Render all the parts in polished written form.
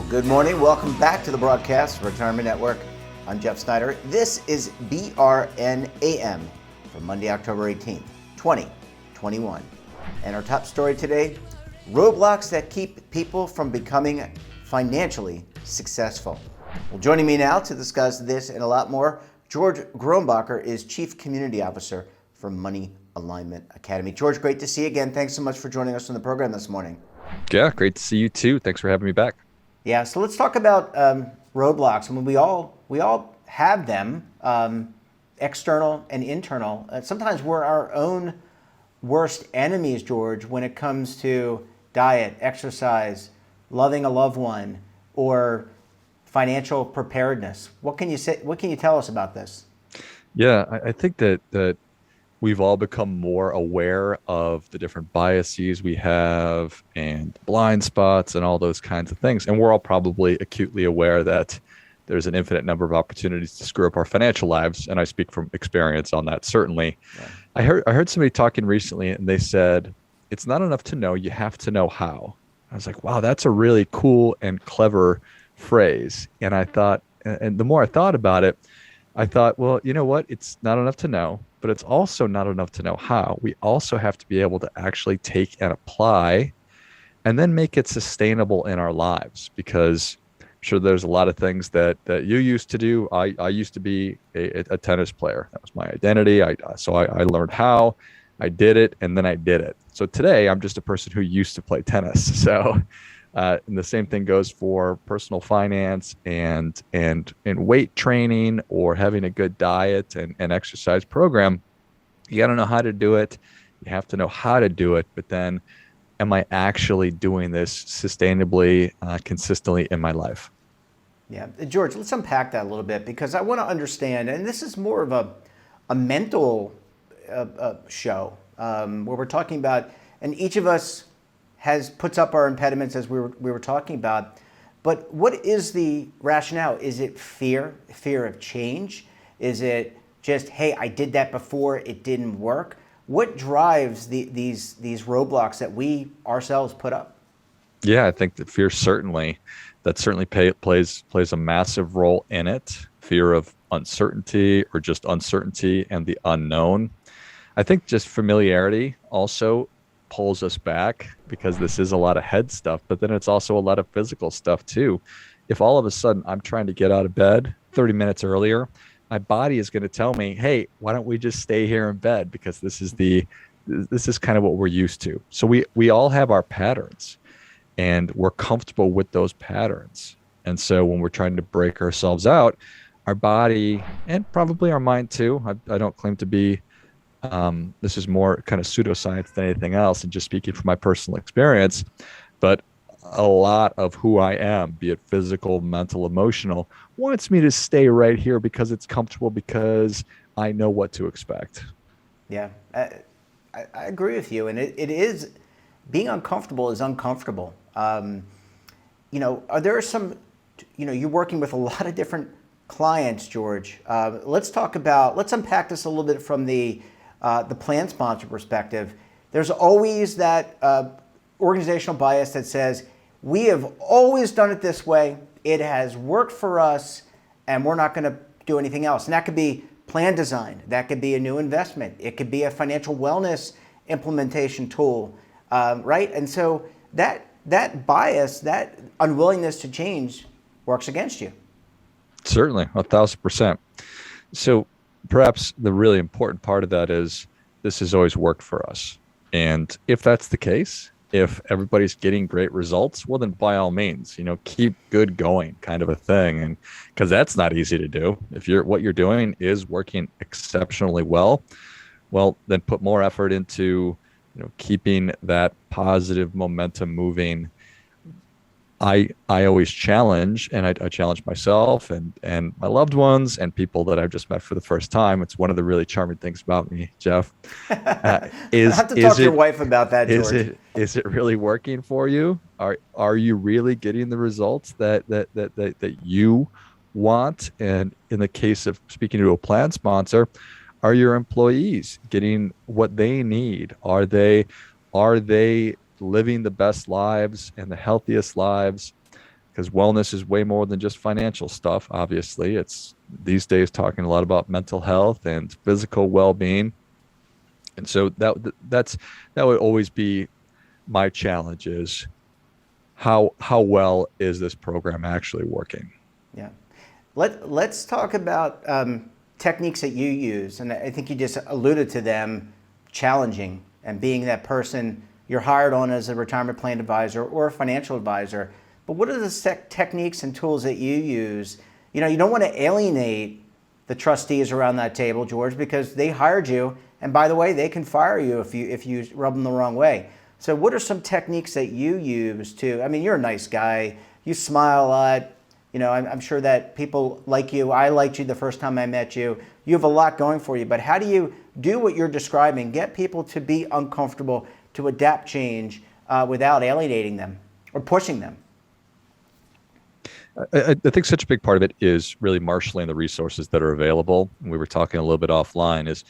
Good morning. Welcome back to the broadcast, Retirement Network. I'm Jeff Snyder. This is BRN AM for Monday, October 18th, 2021. And our top story today, roadblocks that keep people from becoming financially successful. Well, joining me now to discuss this and a lot more, George Grombacher is Chief Community Officer for Money Alignment Academy. George, great to see you again. Thanks so much for joining us on the program this morning. Yeah, great to see you too. Thanks for having me back. Yeah, so let's talk about roadblocks. I mean, we all have them, external and internal. Sometimes we're our own worst enemies, George, when it comes to diet, exercise, loving a loved one, or financial preparedness. What can you say? What can you tell us about this? Yeah, I think that we've all become more aware of the different biases we have and blind spots and all those kinds of things. And we're all probably acutely aware that there's an infinite number of opportunities to screw up our financial lives. And I speak from experience on that, certainly. Yeah. I heard somebody talking recently and they said, it's not enough to know, you have to know how. I was like, wow, that's a really cool and clever phrase. And I thought, and the more I thought about it, I thought, well, you know what? It's not enough to know, but it's also not enough to know how. We also have to be able to actually take and apply and then make it sustainable in our lives, because I'm sure there's a lot of things that you used to do. I used to be a tennis player. That was my identity. So I learned how, I did it, and then I did it. So today I'm just a person who used to play tennis. So and the same thing goes for personal finance and weight training or having a good diet and exercise program. You got to know how to do it. You have to know how to do it. But then, am I actually doing this sustainably, consistently in my life? Yeah, George, let's unpack that a little bit, because I want to understand, and this is more of a mental show where we're talking about, and each of us puts up our impediments, as we were talking about. But what is the rationale? Is it fear of change? Is it just, hey, I did that before, it didn't work? What drives these roadblocks that we ourselves put up? Yeah, I think that fear certainly plays a massive role in it. Fear of uncertainty, or just uncertainty and the unknown. I think just familiarity also pulls us back, because this is a lot of head stuff, but then it's also a lot of physical stuff too. If all of a sudden I'm trying to get out of bed 30 minutes earlier, my body is going to tell me, hey, why don't we just stay here in bed? Because this is kind of what we're used to. So we all have our patterns, and we're comfortable with those patterns. And so when we're trying to break ourselves out, our body, and probably our mind too, I don't claim to be this is more kind of pseudoscience than anything else, and just speaking from my personal experience, but a lot of who I am, be it physical, mental, emotional, wants me to stay right here because it's comfortable, because I know what to expect. Yeah, I agree with you. And it is, being uncomfortable is uncomfortable. Are there some, you're working with a lot of different clients, George. Let's unpack this a little bit from the plan sponsor perspective. There's always that organizational bias that says, we have always done it this way, it has worked for us, and we're not going to do anything else. And that could be plan design, that could be a new investment, it could be a financial wellness implementation tool, right? And so that bias, that unwillingness to change, works against you. Certainly, 1,000%. So perhaps the really important part of that is, this has always worked for us. And if that's the case, if everybody's getting great results, well, then by all means, keep good going, kind of a thing. And because that's not easy to do. If what you're doing is working exceptionally well, then put more effort into, keeping that positive momentum moving. I always challenge, and I challenge myself and my loved ones and people that I've just met for the first time. It's one of the really charming things about me, Jeff. I have to talk to your wife about that, George. Is it really working for you? Are you really getting the results that you want? And in the case of speaking to a plan sponsor, are your employees getting what they need? Are they living the best lives and the healthiest lives? because wellness is way more than just financial stuff. Obviously, it's these days talking a lot about mental health and physical well-being. And so that would always be my challenge is how well is this program actually working? Yeah. Let's talk about techniques that you use, and I think you just alluded to them, challenging and being that person you're hired on as a retirement plan advisor or a financial advisor. But what are the techniques and tools that you use? You know, you don't want to alienate the trustees around that table, George, because they hired you, and by the way, they can fire you if you rub them the wrong way. So what are some techniques that you use to, I mean, you're a nice guy, you smile a lot, you know, I'm sure that people like you. I liked you the first time I met you. You have a lot going for you, but how do you do what you're describing, get people to be uncomfortable, to adapt change without alienating them or pushing them? I think such a big part of it is really marshaling the resources that are available. We were talking a little bit offline is,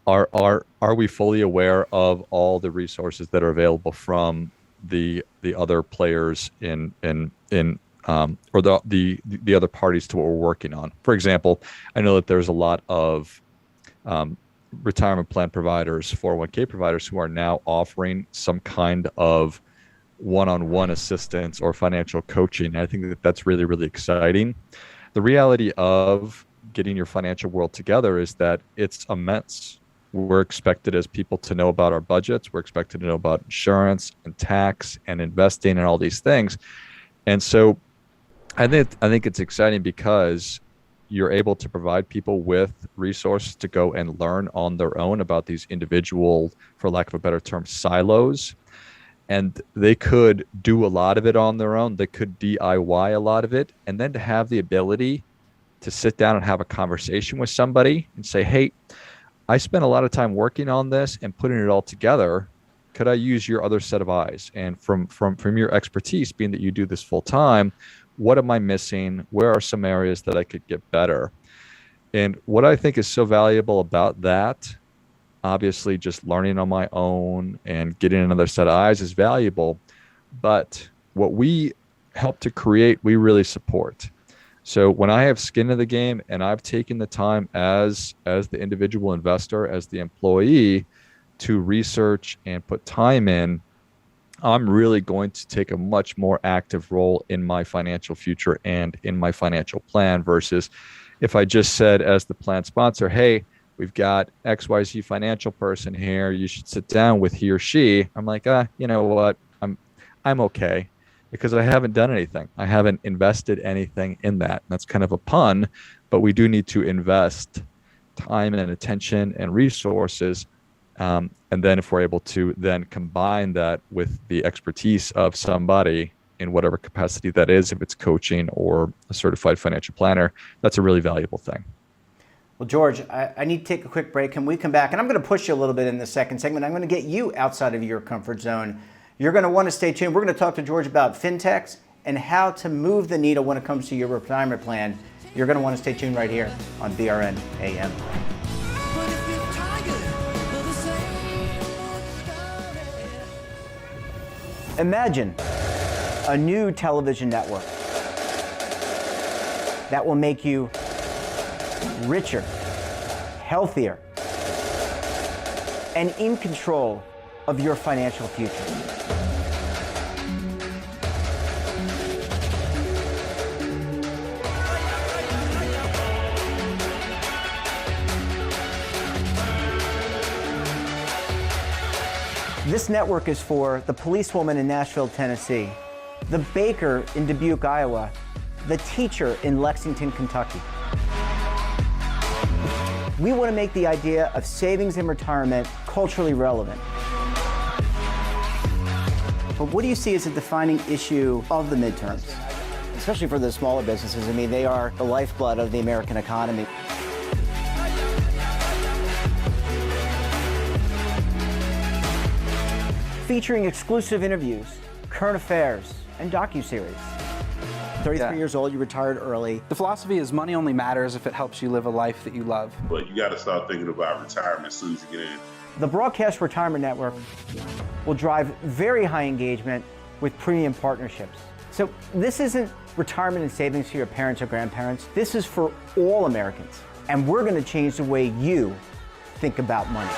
are we fully aware of all the resources that are available from the other players or the other parties to what we're working on? For example, I know that there's a lot of retirement plan providers, 401k providers who are now offering some kind of one-on-one assistance or financial coaching. I think that that's really, really exciting. The reality of getting your financial world together is that it's immense. We're expected as people to know about our budgets. We're expected to know about insurance and tax and investing and all these things. And so I think it's exciting because you're able to provide people with resources to go and learn on their own about these individual, for lack of a better term, silos. And they could do a lot of it on their own. They could DIY a lot of it. And then to have the ability to sit down and have a conversation with somebody and say, hey, I spent a lot of time working on this and putting it all together. Could I use your other set of eyes? And from your expertise, being that you do this full time, what am I missing? Where are some areas that I could get better? And what I think is so valuable about that, obviously just learning on my own and getting another set of eyes is valuable, but what we help to create, we really support. So when I have skin in the game and I've taken the time as the individual investor, as the employee, to research and put time in, I'm really going to take a much more active role in my financial future and in my financial plan versus if I just said as the plan sponsor, hey, we've got XYZ financial person here, you should sit down with he or she. I'm like, you know what? I'm okay because I haven't done anything. I haven't invested anything in that. And that's kind of a pun, but we do need to invest time and attention and resources. And then if we're able to then combine that with the expertise of somebody in whatever capacity that is, if it's coaching or a certified financial planner, that's a really valuable thing. Well, George, I need to take a quick break. Can we come back? And I'm going to push you a little bit in the second segment. I'm going to get you outside of your comfort zone. You're going to want to stay tuned. We're going to talk to George about fintechs and how to move the needle when it comes to your retirement plan. You're going to want to stay tuned right here on BRN AM. Imagine a new television network that will make you richer, healthier, and in control of your financial future. This network is for the policewoman in Nashville, Tennessee, the baker in Dubuque, Iowa, the teacher in Lexington, Kentucky. We want to make the idea of savings and retirement culturally relevant. But what do you see as a defining issue of the midterms, especially for the smaller businesses? I mean, they are the lifeblood of the American economy. Featuring exclusive interviews, current affairs, and docuseries. 33 years old, you retired early. The philosophy is money only matters if it helps you live a life that you love. But you got to start thinking about retirement as soon as you get in. The Broadcast Retirement Network will drive very high engagement with premium partnerships. So this isn't retirement and savings for your parents or grandparents. This is for all Americans. And we're going to change the way you think about money.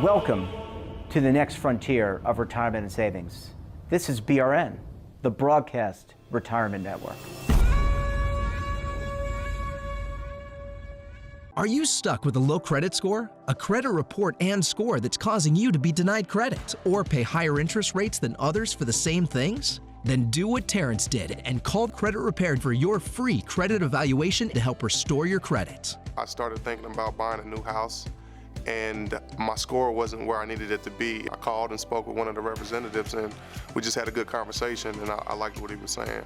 Welcome to the next frontier of retirement and savings. This is BRN, the Broadcast Retirement Network. Are you stuck with a low credit score? A credit report and score that's causing you to be denied credit or pay higher interest rates than others for the same things? Then do what Terrence did and call Credit Repaired for your free credit evaluation to help restore your credit. I started thinking about buying a new house, and my score wasn't where I needed it to be. I called and spoke with one of the representatives, and we just had a good conversation, and I liked what he was saying.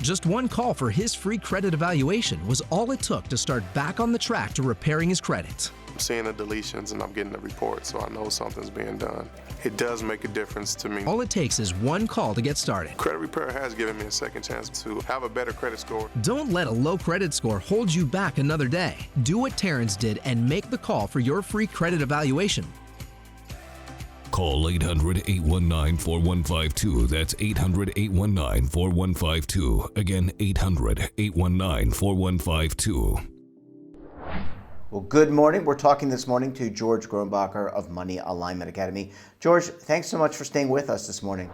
Just one call for his free credit evaluation was all it took to start back on the track to repairing his credit. I'm seeing the deletions and I'm getting the report, so I know something's being done. It does make a difference to me. All it takes is one call to get started. Credit Repair has given me a second chance to have a better credit score. Don't let a low credit score hold you back another day. Do what Terrence did and make the call for your free credit evaluation. Call 800-819-4152. That's 800-819-4152. Again, 800-819-4152. Well, good morning. We're talking this morning to George Grombacher of Money Alignment Academy. George, thanks so much for staying with us this morning.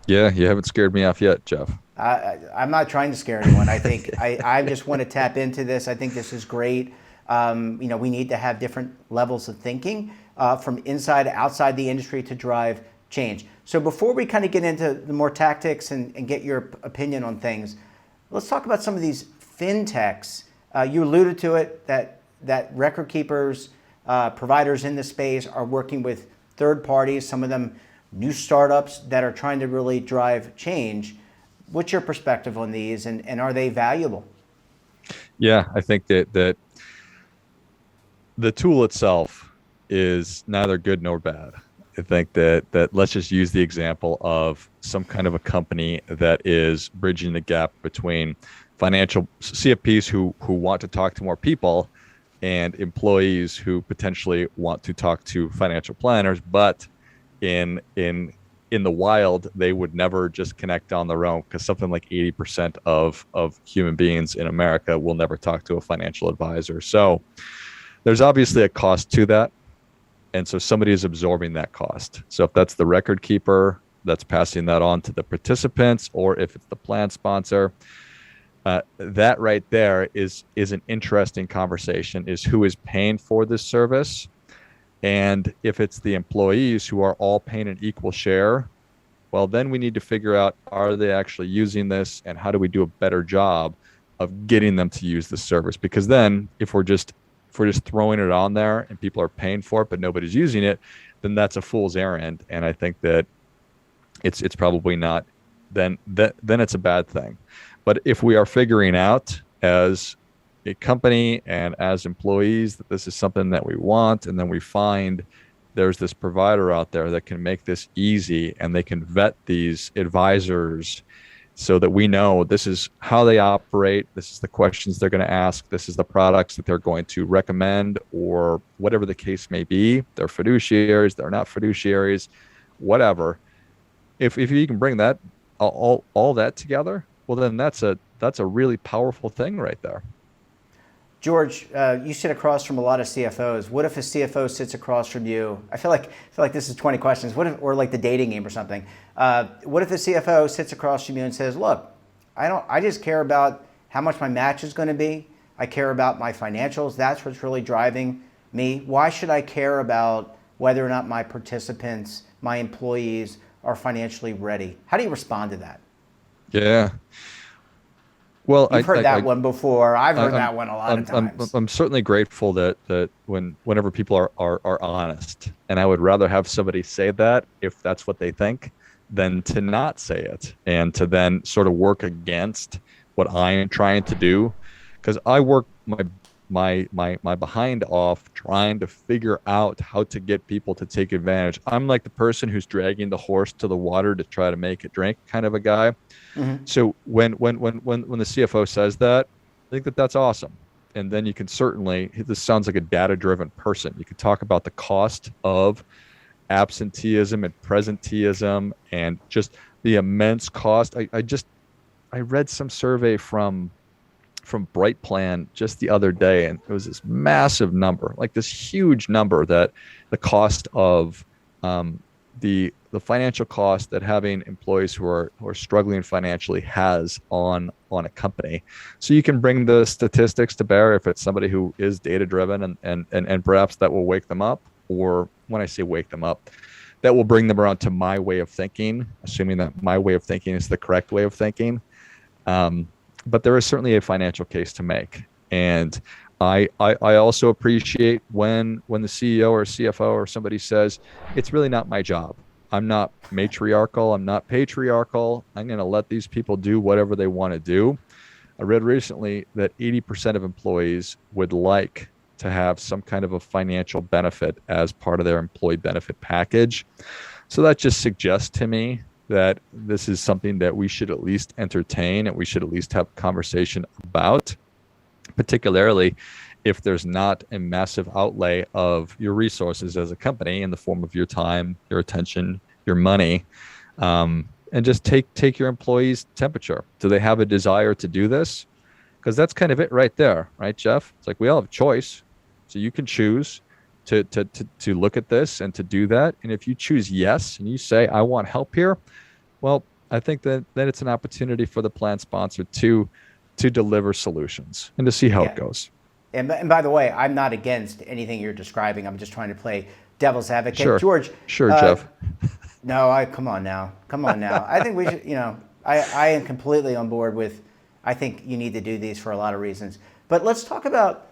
Yeah, you haven't scared me off yet, Jeff. I'm not trying to scare anyone. I think I just want to tap into this. I think this is great. We need to have different levels of thinking from inside to outside the industry to drive change. So before we kind of get into the more tactics and get your opinion on things, let's talk about some of these fintechs. You alluded to it, that record keepers, providers in the space are working with third parties, some of them new startups that are trying to really drive change. What's your perspective on these, and are they valuable? Yeah, I think that the tool itself is neither good nor bad. I think that let's just use the example of some kind of a company that is bridging the gap between financial CFPs who want to talk to more people and employees who potentially want to talk to financial planners, but in the wild, they would never just connect on their own, because something like 80% of human beings in America will never talk to a financial advisor. So there's obviously a cost to that. And so somebody is absorbing that cost. So if that's the record keeper that's passing that on to the participants, or if it's the plan sponsor, that right there is an interesting conversation, is who is paying for this service. And if it's the employees who are all paying an equal share, well, then we need to figure out, are they actually using this, and how do we do a better job of getting them to use the service? Because then if we're just throwing it on there and people are paying for it but nobody's using it, then that's a fool's errand. And I think that it's probably not, then it's a bad thing. But if we are figuring out as a company and as employees that this is something that we want, and then we find there's this provider out there that can make this easy, and they can vet these advisors so that we know this is how they operate, this is the questions they're going to ask, this is the products that they're going to recommend, or whatever the case may be. They're fiduciaries, they're not fiduciaries, whatever. If you can bring that all that together, well, then that's a really powerful thing right there. George, you sit across from a lot of CFOs. What if a CFO sits across from you? I feel like this is 20 questions. What if, or like the dating game or something? What if the CFO sits across from you and says, "Look, I just care about how much my match is going to be. I care about my financials. That's what's really driving me. Why should I care about whether or not my participants, my employees, are financially ready?" How do you respond to that? Yeah. Well, You've heard that one before. I've heard that one a lot of times. I'm certainly grateful that whenever people are honest, and I would rather have somebody say that if that's what they think than to not say it, and to then sort of work against what I am trying to do, because I work my behind off trying to figure out how to get people to take advantage. I'm like the person who's dragging the horse to the water to try to make it drink, kind of a guy. Mm-hmm. So when the CFO says that, I think that's awesome. And then you can certainly, this sounds like a data-driven person. You can talk about the cost of absenteeism and presenteeism and just the immense cost. I read some survey from Brightplan just the other day, and it was this massive number, like this huge number, that the cost of the financial cost that having employees who are struggling financially has on a company. So you can bring the statistics to bear if it's somebody who is data driven, and perhaps that will wake them up. Or when I say wake them up, that will bring them around to my way of thinking, assuming that my way of thinking is the correct way of thinking. But there is certainly a financial case to make. And I also appreciate when the CEO or CFO or somebody says, it's really not my job. I'm not matriarchal. I'm not patriarchal. I'm going to let these people do whatever they want to do. I read recently that 80% of employees would like to have some kind of a financial benefit as part of their employee benefit package. So that just suggests to me that this is something that we should at least entertain and we should at least have a conversation about, particularly if there's not a massive outlay of your resources as a company in the form of your time, your attention, your money, and just take your employees' temperature. Do they have a desire to do this? Because that's kind of it right there, right, Jeff? It's like we all have a choice. So you can choose to look at this and to do that. And if you choose yes, and you say, I want help here, well, I think that it's an opportunity for the plan sponsor to deliver solutions and to see how it goes. And by the way, I'm not against anything you're describing. I'm just trying to play devil's advocate. Sure. George. Sure, Jeff. No, come on now. I think we should, I am completely on board with, I think you need to do these for a lot of reasons. But let's talk about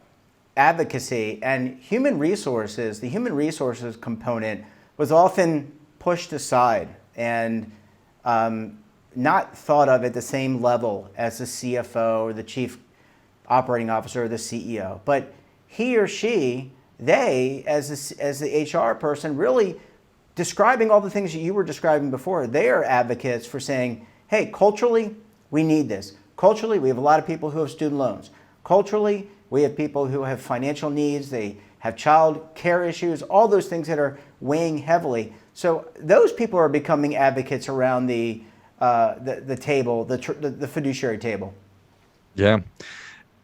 advocacy and human resources. The human resources component was often pushed aside and not thought of at the same level as the CFO or the chief operating officer or the CEO. But he or she, they, as the HR person, really describing all the things that you were describing before, they are advocates for saying, hey, culturally, we need this. Culturally, we have a lot of people who have student loans. Culturally, we have people who have financial needs. They have child care issues, all those things that are weighing heavily. So those people are becoming advocates around the table, the fiduciary table. Yeah.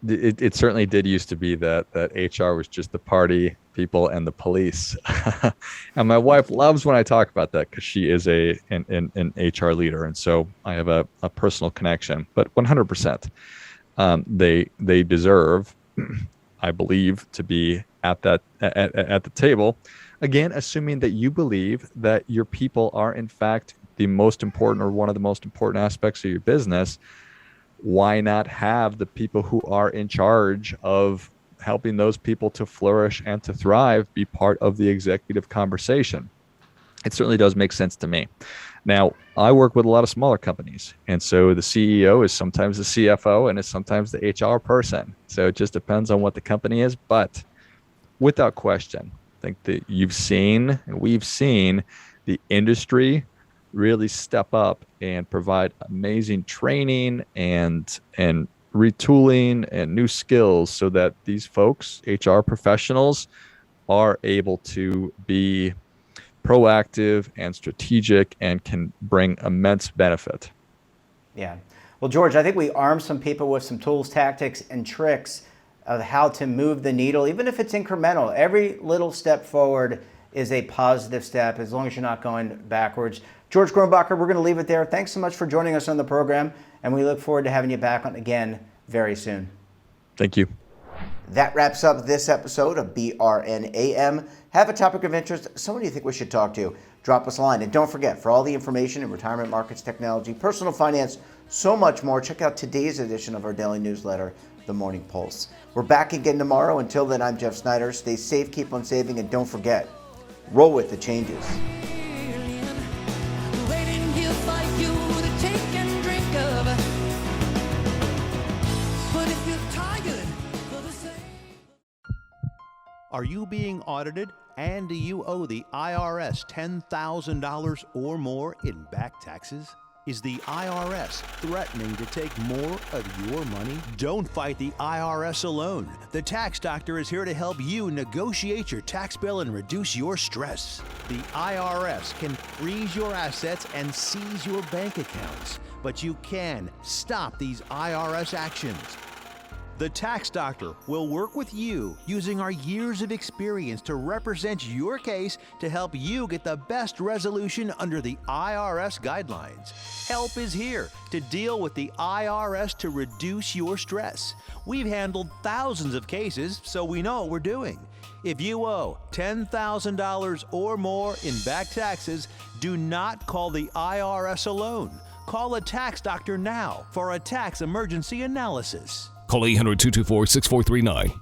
It certainly did used to be that HR was just the party people and the police. And my wife loves when I talk about that because she is an HR leader. And so I have a personal connection, but 100%. They deserve, I believe, to be at the table. Again, assuming that you believe that your people are in fact the most important or one of the most important aspects of your business. Why not have the people who are in charge of helping those people to flourish and to thrive be part of the executive conversation? It certainly does make sense to me. Now, I work with a lot of smaller companies, and so the CEO is sometimes the CFO and is sometimes the HR person. So it just depends on what the company is. But without question, I think that you've seen and we've seen the industry really step up and provide amazing training and retooling and new skills so that these folks, HR professionals, are able to be proactive and strategic and can bring immense benefit. Yeah. Well, George, I think we armed some people with some tools, tactics, and tricks of how to move the needle, even if it's incremental. Every little step forward is a positive step as long as you're not going backwards. George Grombacher, we're going to leave it there. Thanks so much for joining us on the program, and we look forward to having you back on again very soon. Thank you. That wraps up this episode of BRN AM. Have a topic of interest, someone you think we should talk to, drop us a line. And don't forget, for all the information in retirement markets, technology, personal finance, so much more, check out today's edition of our daily newsletter, The Morning Pulse. We're back again tomorrow. Until then, I'm Jeff Snyder. Stay safe, keep on saving, and don't forget, roll with the changes. Are you being audited and do you owe the IRS $10,000 or more in back taxes? Is the IRS threatening to take more of your money? Don't fight the IRS alone. The Tax Doctor is here to help you negotiate your tax bill and reduce your stress. The IRS can freeze your assets and seize your bank accounts, but you can stop these IRS actions. The Tax Doctor will work with you using our years of experience to represent your case to help you get the best resolution under the IRS guidelines. Help is here to deal with the IRS to reduce your stress. We've handled thousands of cases, so we know what we're doing. If you owe $10,000 or more in back taxes, do not call the IRS alone. Call a Tax Doctor now for a tax emergency analysis. Call 800-224-6439.